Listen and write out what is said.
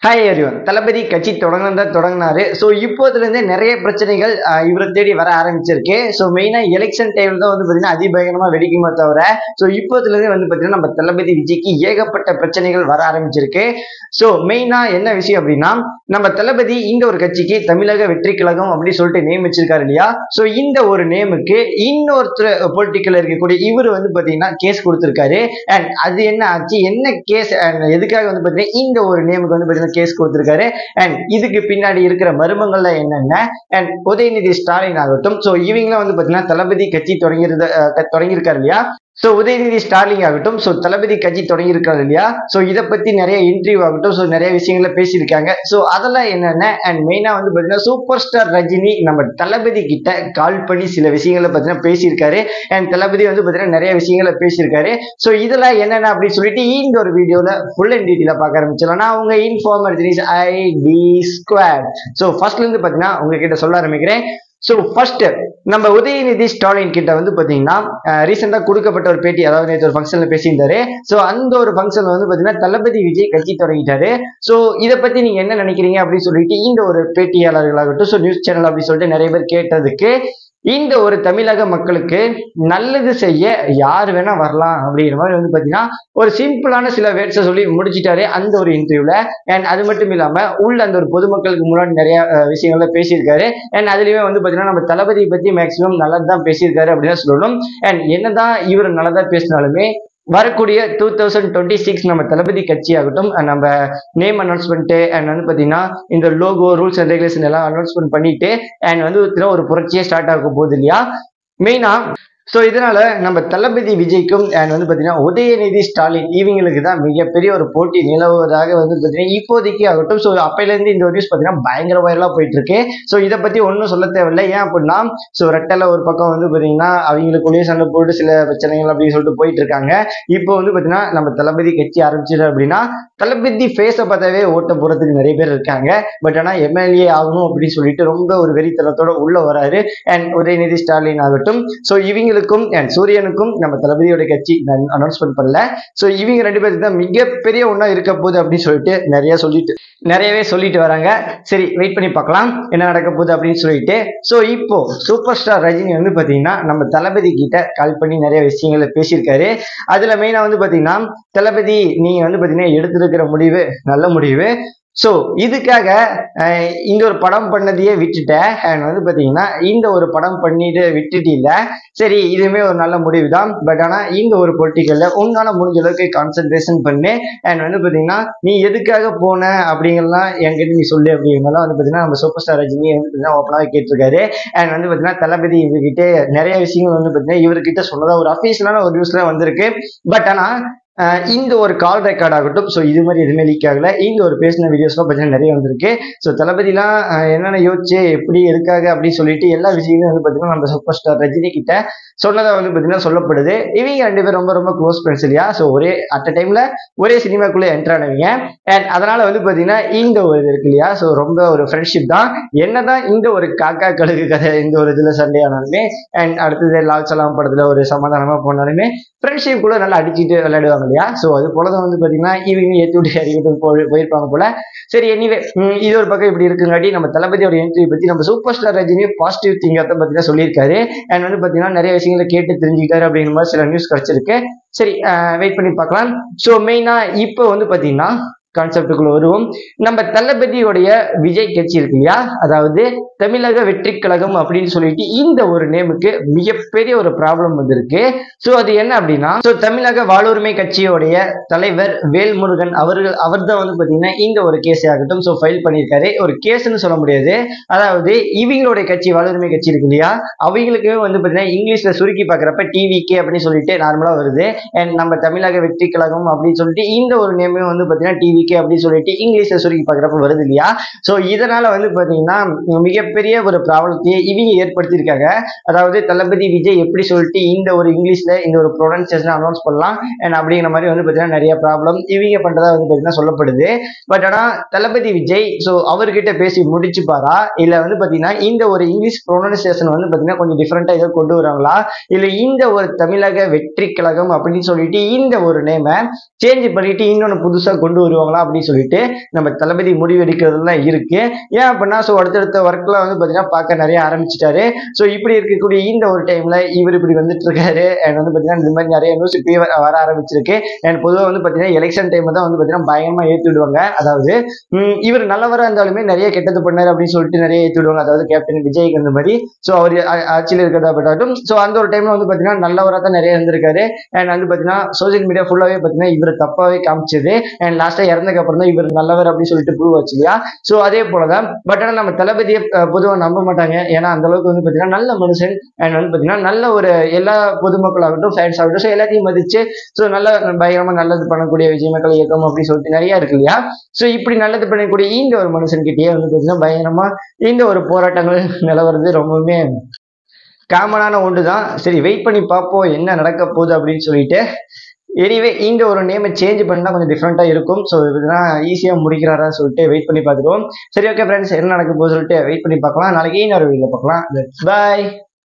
Hi everyone. தளபதி கட்சி தொடங்கினாரு. So இப்போதுலேருந்து நிறைய பிரச்சனைகள் இவரை தேடி வர ஆரம்பிச்சிருக்கு. ஸோ மெயினாக எலெக்ஷன் டைம்ல தான் வந்து பார்த்தீங்கன்னா அதிபயங்கரமாக வெடிக்குமே தவிர, ஸோ இப்போதுலேருந்து வந்து பார்த்தீங்கன்னா நம்ம தளபதி விஜய்க்கு ஏகப்பட்ட பிரச்சனைகள் வர ஆரம்பிச்சிருக்கு. ஸோ மெயினாக என்ன விஷயம் அப்படின்னா, நம்ம தளபதி இந்த ஒரு கட்சிக்கு தமிழக வெற்றி கழகம் அப்படின்னு சொல்லிட்டு நேம் வச்சிருக்காரு இல்லையா. ஸோ இந்த ஒரு நேமுக்கு இன்னொருத்தர் பொலிட்டிக்கல் இருக்கக்கூடிய இவர் வந்து பார்த்தீங்கன்னா கேஸ் கொடுத்துருக்காரு. அண்ட் அது என்ன ஆச்சு, என்ன கேஸ், அண்ட் எதுக்காக வந்து பார்த்தீங்கன்னா இந்த ஒரு நேமுக்கு வந்து பார்த்தீங்கன்னா கேஸ் கொடுத்திருக்காரு. அண்ட் இதுக்கு பின்னாடி இருக்கிற மர்மங்கள்ல என்னென்ன, அண்ட் உதயநிதி ஸ்டாலின் ஆகட்டும், சோ இவங்க வந்து பாத்தீங்கன்னா தளபதி கட்சி தொடங்கியிருக்காரு இல்லையா. சோ உதயநிதி ஸ்டாலின் ஆகட்டும், சோ தளபதி கட்சி தொடங்கியிருக்காரு இல்லையா. சோ இதை பத்தி நிறைய இன்டர்வியூ ஆகட்டும், சோ நிறைய விஷயங்கள பேசியிருக்காங்க. சோ அதெல்லாம் என்னென்ன, அண்ட் மெயினா வந்து பாத்தீங்கன்னா சூப்பர் ஸ்டார் ரஜினி நம்ம தளபதி கிட்ட கால் பண்ணி சில விஷயங்களை பாத்தீங்கன்னா பேசியிருக்காரு. அண்ட் தளபதி வந்து பாத்தீங்கன்னா நிறைய விஷயங்களை பேசியிருக்காரு. சோ இதெல்லாம் என்னென்ன அப்படின்னு சொல்லிட்டு இந்த ஒரு வீடியோல ஃபுல் அண்ட் டீட்டெயிலா பார்க்க ஆரம்பிச்சலாம். நான் உங்க இன்ஃபார்மர் ஐடி ஸ்குவாட். சோ ஃபர்ஸ்ட்ல இருந்து பாத்தீங்கன்னா உங்ககிட்ட சொல்ல ஆரம்பிக்கிறேன். சோ ஃபர்ஸ்ட் நம்ம உதயநிதி ஸ்டாலின் கிட்ட வந்து பாத்தீங்கன்னா ரீசெண்டா கொடுக்கப்பட்ட ஒரு பேட்டி, அதாவது நேற்று ஒரு ஃபங்க்ஷன்ல பேசியிருந்தாரு. சோ அந்த ஒரு ஃபங்க்ஷன்ல வந்து பாத்தீங்கன்னா தளபதி விஜய் கட்சி தொடங்கிட்டாரு. சோ இதை பத்தி நீங்க என்ன நினைக்கிறீங்க அப்படின்னு சொல்லிட்டு இந்த ஒரு பேட்டியாளர்களாகட்டும், சோ நியூஸ் சேனல் அப்படின்னு சொல்லிட்டு நிறைய பேர் கேட்டதுக்கு, இந்த ஒரு தமிழக மக்களுக்கு நல்லது செய்ய யார் வேணா வரலாம் அப்படிங்கிற மாதிரி வந்து பாத்தீங்கன்னா ஒரு சிம்பிளான சில வேர்ட்ஸை சொல்லி முடிச்சிட்டாரு அந்த ஒரு இன்டர்வியூல. அண்ட் அது மட்டும் இல்லாம உள்ள அந்த ஒரு பொதுமக்களுக்கு முன்னாடி நிறைய விஷயங்கள்ல பேசியிருக்காரு. அண்ட் அதுலயுமே வந்து பாத்தீங்கன்னா நம்ம தளபதியை பத்தி மேக்சிமம் நல்லதுதான் பேசியிருக்காரு அப்படின்னு சொல்லணும். அண்ட் என்னதான் இவர் நல்லதா பேசினாலுமே வரக்கூடிய 2026 நம்ம தளபதி கட்சி ஆகட்டும், நம்ம நேம் அனௌன்ஸ்மெண்ட் அண்ட் வந்து பாத்தீங்கன்னா இந்த லோகோ ரூல்ஸ் அண்ட் ரெகுலேஷன் எல்லாம் அனௌன்ஸ்மெண்ட் பண்ணிட்டு அண்ட் வந்து ஒரு புரட்சியே ஸ்டார்ட் ஆக போகுது இல்லையா மெயினா. சோ இதனால நம்ம தளபதி விஜய்க்கும் அண்ட் வந்து பாத்தீங்கன்னா உதயநிதி ஸ்டாலின் இவங்களுக்கு தான் மிகப்பெரிய ஒரு போட்டி நிலவுவதாக வந்து பாத்தீங்கன்னா இப்போதைக்கு ஆகட்டும். சோ அப்பையில இருந்து இந்த நியூஸ் பாத்தீங்கன்னா பயங்கர வைரலா போயிட்டு இருக்கு. சோ இதை பத்தி ஒன்னும் சொல்ல தேவையில்லை. ஏன் அப்படின்னா, சோ ரெட்டல ஒரு பக்கம் வந்து பாத்தீங்கன்னா அவங்களுக்குள்ளேயே சண்டை போட்டு சில பிரச்சனைகள் அப்படின்னு சொல்லிட்டு போயிட்டு இருக்காங்க. இப்போ வந்து பாத்தீங்கன்னா நம்ம தளபதி கட்சி ஆரம்பிச்சிரு அப்படின்னா தளபதி ஃபேஸ பார்த்தாவே ஓட்ட போறதுக்கு நிறைய பேர் இருக்காங்க. பட் ஆனா எம்எல்ஏ ஆகணும் அப்படின்னு சொல்லிட்டு ரொம்ப ஒரு வெறித்தனத்தோட உள்ள வராரு. அண்ட் உதயநிதி ஸ்டாலின் ஆகட்டும், சோ இவங்களுக்கும் அண்ட் சூரியனுக்கும் நம்ம தளபதியோட கட்சி அனௌன்ஸ்மெண்ட் பண்ணல. சோ இவங்க ரெண்டு பேருக்கு தான் மிகப்பெரிய ஒண்ணா இருக்க போகுது அப்படின்னு சொல்லிட்டு நிறையவே சொல்லிட்டு வராங்க. சரி, வெயிட் பண்ணி பார்க்கலாம் என்ன நடக்க போகுது அப்படின்னு சொல்லிட்டு. சோ இப்போ சூப்பர் ஸ்டார் ரஜினி வந்து பாத்தீங்கன்னா நம்ம தளபதி கிட்ட கால் பண்ணி நிறைய விஷயங்களை பேசியிருக்காரு. அதுல மெயினா வந்து பாத்தீங்கன்னா, தளபதி நீங்க வந்து பாத்தீங்கன்னா எடுத்திருக்கிற முடிவு நல்ல முடிவு. சோ இதுக்காக இந்த ஒரு படம் பண்ணதையே விட்டுட்டேன். அண்ட் வந்து பாத்தீங்கன்னா இந்த ஒரு படம் பண்ணிட்டு விட்டுட்டு இல்ல, சரி இதுவுமே ஒரு நல்ல முடிவு தான். பட் ஆனா இந்த ஒரு பொலிட்டிக்கல்ல உங்களால முடிஞ்ச அளவுக்கு கான்சென்ட்ரேஷன் பண்ணு. அண்ட் வந்து பாத்தீங்கன்னா நீ எதுக்காக போன அப்படிங்கலாம் என்கிட்ட நீ சொல்லு அப்படிங்கிறதெல்லாம் வந்து பாத்தீங்கன்னா நம்ம சூப்பர் ஸ்டார் ரஜினி வந்து பாத்தீங்கன்னா ஓப்பனாக கேட்டிருக்காரு. அண்ட் வந்து பாத்தீங்கன்னா தளபதி இவர்கிட்ட நிறைய விஷயங்கள் வந்து பாத்தீங்கன்னா இவர்கிட்ட சொன்னதா ஒரு அஃபீஷியலான ஒரு நியூஸ்ல வந்திருக்கு. பட் ஆனா இந்த ஒரு கால் ரெக்கார்ட் ஆகட்டும், ஸோ இது மாதிரி எதுவுமே லீக் ஆகல. இந்த ஒரு பேசின வீடியோஸ்லாம் பார்த்தீங்கன்னா நிறைய வந்திருக்கு. ஸோ தளபதிலாம் என்னென்ன யோசிச்சு எப்படி எதுக்காக அப்படின்னு சொல்லிட்டு எல்லா விஷயங்களும் வந்து பார்த்தீங்கன்னா நம்ம சூப்பர் ஸ்டார் ரஜினி கிட்ட சொன்னதா வந்து பார்த்தீங்கன்னா சொல்லப்படுது. இவங்க ரெண்டு பேரும் ரொம்ப ரொம்ப க்ளோஸ் ஃப்ரெண்ட்ஸ் இல்லையா. ஸோ ஒரே அட் அ டைம்ல ஒரே சினிமாக்குள்ளே என்டர் ஆனவங்க. அண்ட் அதனால வந்து பார்த்தீங்கன்னா இந்த ஒரு இது இருக்கு இல்லையா, ஸோ ரொம்ப ஒரு ஃப்ரெண்ட்ஷிப் தான். என்னதான் இந்த ஒரு காக்கா கழுகு கதை இந்த ஒரு இதுல சண்டே ஆனாலுமே, அண்ட் அடுத்தது லால் சலாம் படத்துல ஒரு சமாதானமா போனாலுமே ஃப்ரெண்ட்ஷிப் கூட நல்லா அடிச்சுட்டு விளையாடுவாங்க இல்லையா. சோ அது போலதான் வந்து பாத்தீங்கன்னா இவங்க ஏற்றி விட்டு அறிவிட்டு போயிருப்பாங்க போல. சரி, எனிவே இது ஒரு பக்கம் இப்படி இருக்குங்காட்டி நம்ம தளபதியோட என்ட்ரி பத்தி நம்ம சூப்பர் ஸ்டார் ரஜினி பாசிட்டிவ் திங்கத்தை பத்தி சொல்லியிருக்காரு. அண்ட் வந்து பாத்தீங்கன்னா நிறைய விஷயங்களை கேட்டு தெரிஞ்சுக்கிட்டாரு அப்படிங்கிற மாதிரி சில நியூஸ் கிடைச்சிருக்கு. சரி, வெயிட் பண்ணி பார்க்கலாம். சோ மெயினா இப்போ வந்து பாத்தீங்கன்னா கான்செப்டுக்குள்ள வருவோம். நம்ம தளபதியோடைய விஜய் கட்சி இருக்கு இல்லையா, அதாவது தமிழக வெற்றி கழகம் அப்படின்னு சொல்லிட்டு இந்த ஒரு நேமுக்கு மிகப்பெரிய ஒரு ப்ராப்ளம் வந்திருக்கு. சோ அது என்ன அப்படின்னா, சோ தமிழக வாழ்வுரிமை கட்சியோடைய தலைவர் வேல்முருகன் அவர் தான் வந்து பாத்தீங்கன்னா இந்த ஒரு கேஸ் ஆகட்டும் சோ ஃபைல் பண்ணியிருக்காரு. ஒரு கேஸ்ன்னு சொல்ல முடியாது, அதாவது இவங்களுடைய கட்சி வாழ்வுரிமை கட்சி இருக்கு இல்லையா, அவங்களுக்குமே வந்து பாத்தீங்கன்னா இங்கிலீஷ்ல சுருக்கி பாக்குறப்ப டிவிகே அப்படின்னு சொல்லிட்டு நார்மலா வருது. அண்ட் நம்ம தமிழக வெற்றி கழகம் அப்படின்னு சொல்லிட்டு இந்த ஒரு நேமே வந்து பாத்தீங்கன்னா டிவி அப்படின்னு சொல்லிட்டு இங்கிலீஷ்ல சுருக்கி பார்க்குறப்ப வருது இல்லையா. சோ இதனால வந்து பாத்தீங்கன்னா மிகப்பெரிய ஒரு ப்ராப்ளத்தையே இவங்க ஏற்படுத்தியிருக்காங்க. அதாவது தளபதி விஜய் எப்படி சொல்லிட்டு இந்த ஒரு இங்கிலீஷ்ல இந்த ஒரு ப்ரொனன்சியேஷன் அனௌன்ஸ் பண்ணலாம் அண்ட் அப்படிங்கிற மாதிரி வந்து பாத்தீங்கன்னா நிறைய ப்ராப்ளம் இவங்க பண்றதா வந்து பாத்தீங்கன்னா சொல்லப்படுது. பட் ஆனா தளபதி விஜய் சோ அவர்கிட்ட பேசி முடிச்சுப்பாரா, இல்ல வந்து பாத்தீங்கன்னா இந்த ஒரு இங்கிலீஷ் ப்ரொனன்சியேஷன் வந்து பாத்தீங்கன்னா கொஞ்சம் டிஃப்ரெண்டா ஏதோ கொண்டு வராங்களா, இல்ல இந்த ஒரு தமிழக வெற்றி கழகம் அப்படின்னு சொல்லிட்டு இந்த ஒரு நேமை சேஞ்ச் பண்ணிட்டு இன்னொன்னு புதுசா கொண்டு வருவாங்களா பண்ணலாம் அப்படின்னு சொல்லிட்டு நம்ம தளபதி முடிவெடுக்கிறதுலாம் இருக்கு. ஏன் அப்படின்னா ஸோ அடுத்தடுத்த ஒர்க்ல வந்து பார்த்தீங்கன்னா பார்க்க நிறைய ஆரம்பிச்சிட்டாரு. ஸோ இப்படி இருக்கக்கூடிய இந்த ஒரு டைம்ல இவர் இப்படி வந்துட்டு இருக்காரு. அண்ட் வந்து பார்த்தீங்கன்னா இந்த மாதிரி நிறைய நியூஸ் இப்பயே வர ஆரம்பிச்சிருக்கு. அண்ட் பொதுவாக வந்து பார்த்தீங்கன்னா எலெக்ஷன் டைம் தான் வந்து பார்த்தீங்கன்னா பயங்கரமா ஏற்றி விடுவாங்க. அதாவது இவர் நல்லவராக இருந்தாலுமே நிறைய கெட்டது பண்ணாரு அப்படின்னு சொல்லிட்டு நிறைய ஏற்றி விடுவாங்க. அதாவது கேப்டன் விஜய்க்கு அந்த மாதிரி. ஸோ அவர் ஆட்சியில் இருக்கிறதா பட்டாட்டும் ஸோ அந்த ஒரு டைம்ல வந்து பார்த்தீங்கன்னா நல்லவராக தான் நிறைய இருந்திருக்காரு. அண்ட் வந்து பார்த்தீங்கன்னா சோசியல் மீடியா ஃபுல்லாவே பார்த்தீங்கன்னா இவர் தப்பாவே காமிச்சது. அண்ட் லாஸ்டா இறந்ததுக்கு அப்புறம் தான் இவர் நல்லவர் அப்படின்னு சொல்லிட்டு ப்ரூவ் ஆச்சு இல்லையா. ஸோ அதே போலதான். பட் ஆனால் நம்ம தளபதியை பொதுவாக நம்ப மாட்டாங்க. ஏன்னா அந்த அளவுக்கு வந்து பார்த்தீங்கன்னா நல்ல மனுஷன். அண்ட் வந்து பார்த்தீங்கன்னா நல்ல ஒரு எல்லா பொதுமக்களாகட்டும் ஃபேன்ஸ் ஆகட்டும் ஸோ எல்லாத்தையும் மதிச்சு ஸோ நல்ல பயங்கரமா நல்லது பண்ணக்கூடிய விஜய் மக்கள் இயக்கம் அப்படின்னு சொல்லிட்டு நிறைய இருக்கு இல்லையா. ஸோ இப்படி நல்லது பண்ணக்கூடிய இந்த ஒரு மனுஷன்கிட்டயே வந்து பார்த்தீங்கன்னா பயங்கரமா இந்த ஒரு போராட்டங்கள் நிலவரது ரொம்பவுமே காமனான ஒன்று தான். சரி வெயிட் பண்ணி பார்ப்போம் என்ன நடக்க போகுது அப்படின்னு சொல்லிட்டு. எனிவே இந்த ஒரு நேமை சேஞ்ச் பண்ணா கொஞ்சம் டிஃப்ரெண்ட்டாக இருக்கும். ஸோ இதெல்லாம் ஈஸியாக முடிக்கிறாரா சொல்லிட்டு வெயிட் பண்ணி பார்த்துருவோம். சரி ஓகே ஃப்ரெண்ட்ஸ் என்ன நடக்க போகுது சொல்லிட்டு வெயிட் பண்ணி பார்க்கலாம். நாளைக்கு இன்னொரு வீடியோவில் பார்க்கலாம். பாய்.